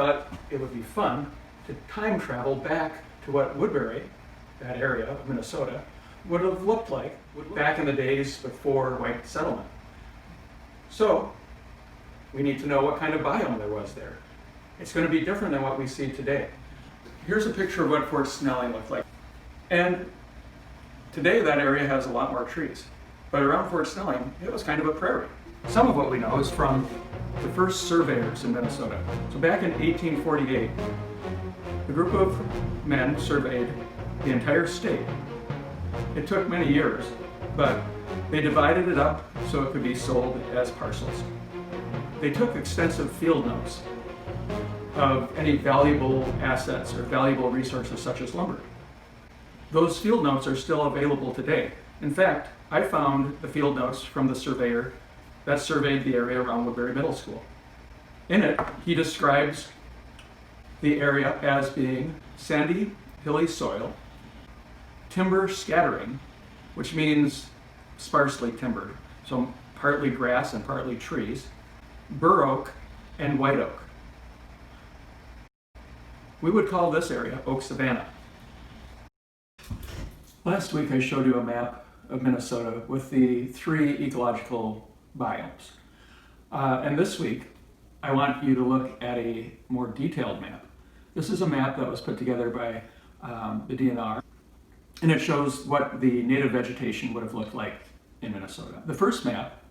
thought it would be fun to time travel back to what Woodbury, that area of Minnesota, would have looked like back in the days before white settlement. So we need to know what kind of biome there was there. It's going to be different than what we see today. Here's a picture of what Fort Snelling looked like. And today that area has a lot more trees. But around Fort Snelling, it was kind of a prairie. Some of what we know is from the first surveyors in Minnesota. So back in 1848, a group of men surveyed the entire state. It took many years, but they divided it up so it could be sold as parcels. They took extensive field notes of any valuable assets or valuable resources such as lumber. Those field notes are still available today. In fact, I found the field notes from the surveyor that surveyed the area around Woodbury Middle School. In it, he describes the area as being sandy, hilly soil, timber scattering, which means sparsely timbered, so partly grass and partly trees, bur oak and white oak. We would call this area Oak Savanna. Last week I showed you a map of Minnesota with the 3 ecological biomes. And this week I want you to look at a more detailed map. This is a map that was put together by the DNR, and it shows what the native vegetation would have looked like in Minnesota. The first map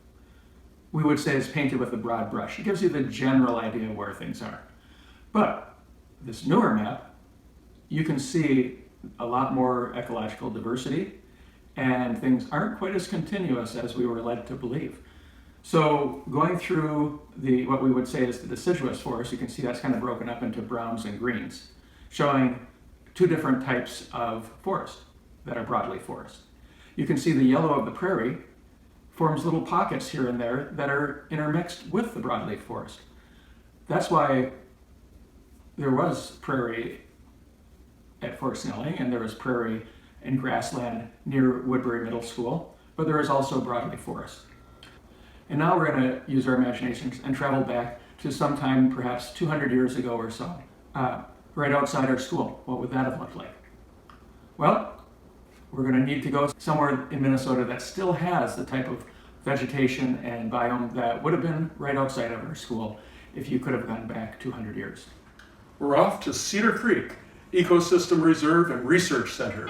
we would say is painted with a broad brush. It gives you the general idea of where things are. But this newer map, you can see a lot more ecological diversity, and things aren't quite as continuous as we were led to believe. So going through what we would say is the deciduous forest, you can see that's kind of broken up into browns and greens, showing 2 different types of forest that are broadleaf forest. You can see the yellow of the prairie forms little pockets here and there that are intermixed with the broadleaf forest. That's why there was prairie at Fort Snelling, and there was prairie and grassland near Woodbury Middle School, but there is also broadleaf forest. And now we're going to use our imaginations and travel back to sometime perhaps 200 years ago or so, right outside our school. What would that have looked like? Well, we're going to need to go somewhere in Minnesota that still has the type of vegetation and biome that would have been right outside of our school if you could have gone back 200 years. We're off to Cedar Creek Ecosystem Reserve and Research Center.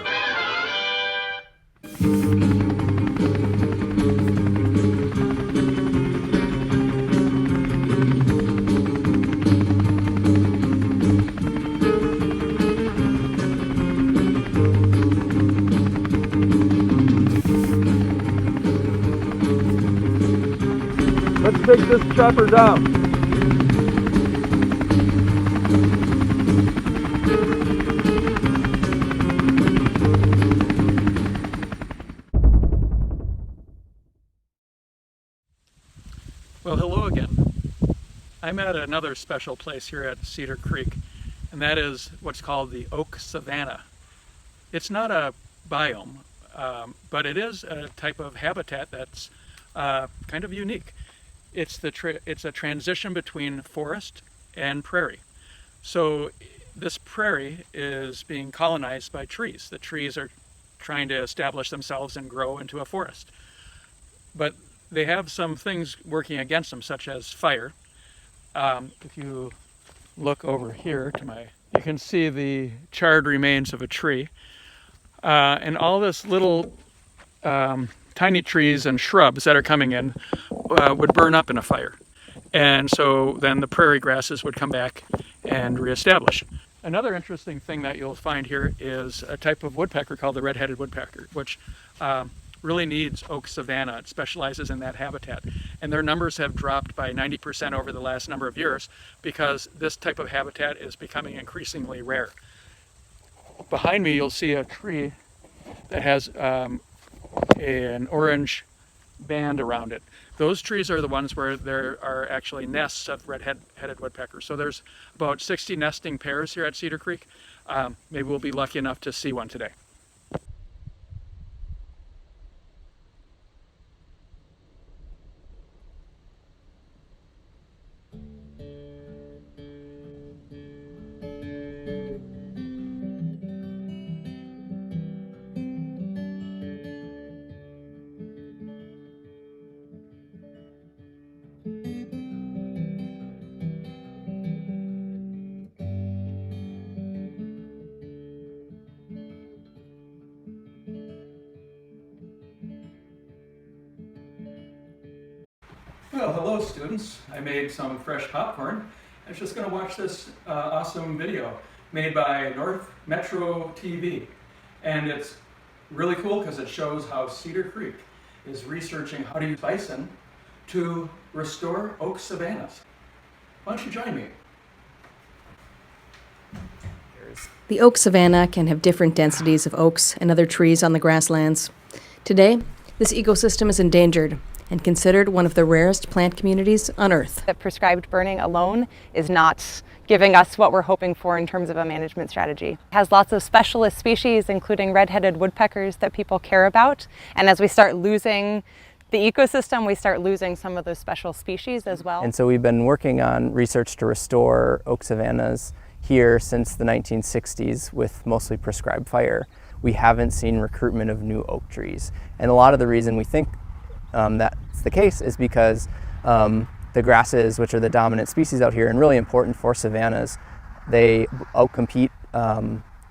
Let's take this chopper down. Well, hello again. I'm at another special place here at Cedar Creek, and that is what's called the Oak Savanna. It's not a biome, but it is a type of habitat that's kind of unique. It's a transition between forest and prairie. So this prairie is being colonized by trees. The trees are trying to establish themselves and grow into a forest. But they have some things working against them, such as fire. If you look over here you can see the charred remains of a tree. And all this little tiny trees and shrubs that are coming in would burn up in a fire. And so then the prairie grasses would come back and reestablish. Another interesting thing that you'll find here is a type of woodpecker called the red-headed woodpecker, which really needs oak savanna. It specializes in that habitat. And their numbers have dropped by 90% over the last number of years because this type of habitat is becoming increasingly rare. Behind me, you'll see a tree that has an orange band around it. Those trees are the ones where there are actually nests of red-headed woodpeckers. So there's about 60 nesting pairs here at Cedar Creek. Maybe we'll be lucky enough to see one today. Well, hello students. I made some fresh popcorn. I was just going to watch this awesome video made by North Metro TV. And it's really cool because it shows how Cedar Creek is researching how to use bison to restore oak savannas. Why don't you join me? The oak savanna can have different densities of oaks and other trees on the grasslands. Today, this ecosystem is endangered and considered one of the rarest plant communities on Earth. That prescribed burning alone is not giving us what we're hoping for in terms of a management strategy. It has lots of specialist species, including red-headed woodpeckers that people care about. And as we start losing the ecosystem, we start losing some of those special species as well. And so we've been working on research to restore oak savannas here since the 1960s with mostly prescribed fire. We haven't seen recruitment of new oak trees. And a lot of the reason we think that's the case is because the grasses, which are the dominant species out here and really important for savannas, they outcompete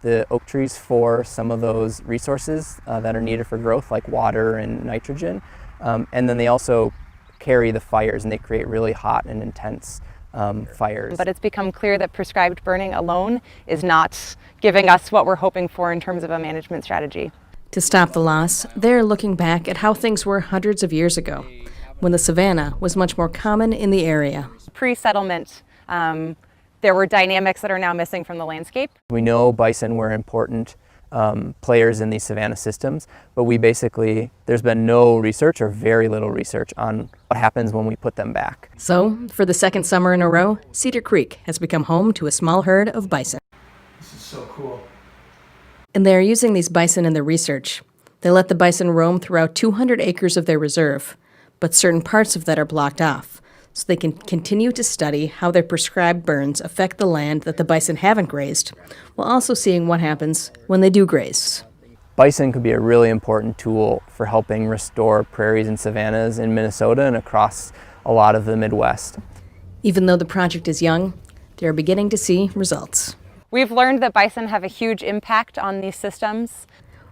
the oak trees for some of those resources that are needed for growth, like water and nitrogen. And then they also carry the fires, and they create really hot and intense fires. But it's become clear that prescribed burning alone is not giving us what we're hoping for in terms of a management strategy. To stop the loss, they're looking back at how things were hundreds of years ago, when the savanna was much more common in the area. Pre-settlement, there were dynamics that are now missing from the landscape. We know bison were important players in these savanna systems, but there's been no research or very little research on what happens when we put them back. So, for the second summer in a row, Cedar Creek has become home to a small herd of bison. This is so cool. And they're using these bison in their research. They let the bison roam throughout 200 acres of their reserve, but certain parts of that are blocked off, so they can continue to study how their prescribed burns affect the land that the bison haven't grazed, while also seeing what happens when they do graze. Bison could be a really important tool for helping restore prairies and savannas in Minnesota and across a lot of the Midwest. Even though the project is young, they are beginning to see results. We've learned that bison have a huge impact on these systems.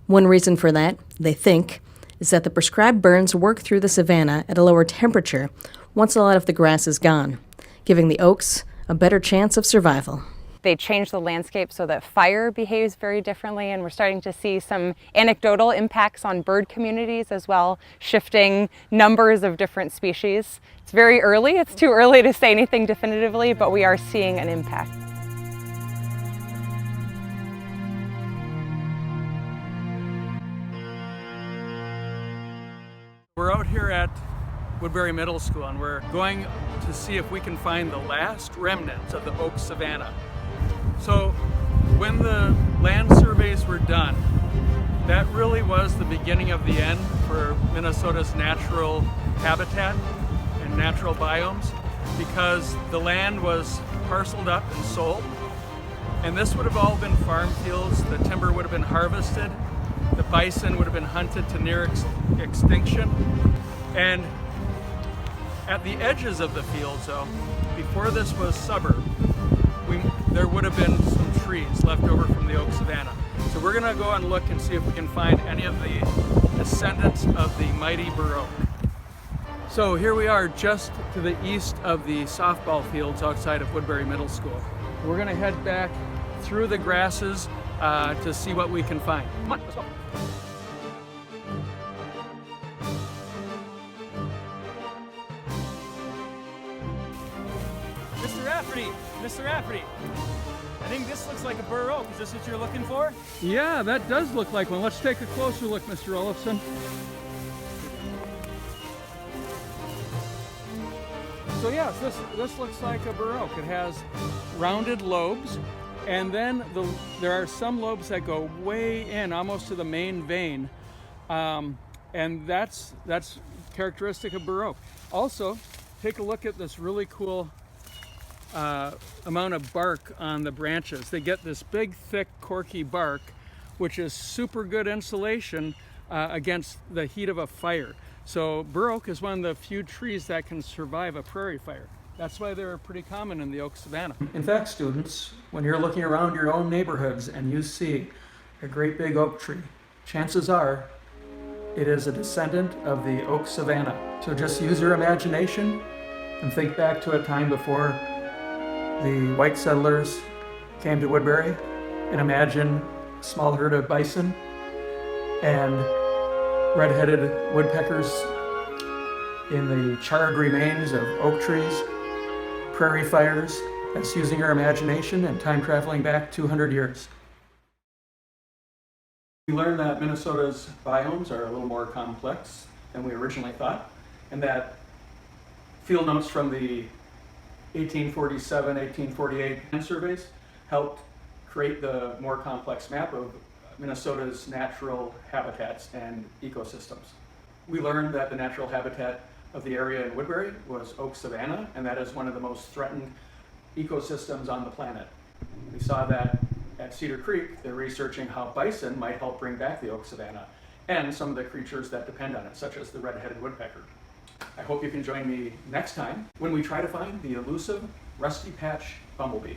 One reason for that, they think, is that the prescribed burns work through the savanna at a lower temperature once a lot of the grass is gone, giving the oaks a better chance of survival. They change the landscape so that fire behaves very differently, and we're starting to see some anecdotal impacts on bird communities as well, shifting numbers of different species. It's very early, it's too early to say anything definitively, but we are seeing an impact. We're out here at Woodbury Middle School, and we're going to see if we can find the last remnants of the oak savanna. So when the land surveys were done, that really was the beginning of the end for Minnesota's natural habitat and natural biomes, because the land was parceled up and sold, and this would have all been farm fields. The timber would have been harvested, the bison would have been hunted to near extinction, and at the edges of the fields, though, before this was suburb, there would have been some trees left over from the oak savanna. So we're gonna go and look and see if we can find any of the descendants of the mighty bur oak. So here we are just to the east of the softball fields outside of Woodbury Middle School. We're gonna head back through the grasses to see what we can find. Come on, let's go. Mr. Rafferty, I think this looks like a bur oak. Is this what you're looking for? Yeah, that does look like one. Let's take a closer look, Mr. Olafson. So yes, this looks like a bur oak. It has rounded lobes, and then there are some lobes that go way in, almost to the main vein, and that's characteristic of bur oak. Also, take a look at this really cool amount of bark on the branches. They get this big, thick, corky bark, which is super good insulation against the heat of a fire. So bur oak is one of the few trees that can survive a prairie fire. That's why they're pretty common in the oak savanna. In fact, students, when you're looking around your own neighborhoods and you see a great big oak tree, chances are It is a descendant of the oak savanna. So just use your imagination and think back to a time before the white settlers came to Woodbury, and imagine a small herd of bison and red-headed woodpeckers in the charred remains of oak trees, prairie fires. That's using your imagination and time traveling back 200 years. We learned that Minnesota's biomes are a little more complex than we originally thought, and that field notes from the 1847, 1848 land surveys helped create the more complex map of Minnesota's natural habitats and ecosystems. We learned that the natural habitat of the area in Woodbury was oak savanna, and that is one of the most threatened ecosystems on the planet. We saw that at Cedar Creek, they're researching how bison might help bring back the oak savanna and some of the creatures that depend on it, such as the red-headed woodpecker. I hope you can join me next time when we try to find the elusive rusty patch bumblebee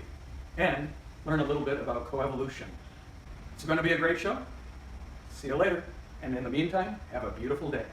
and learn a little bit about coevolution. It's going to be a great show. See you later. And in the meantime, have a beautiful day.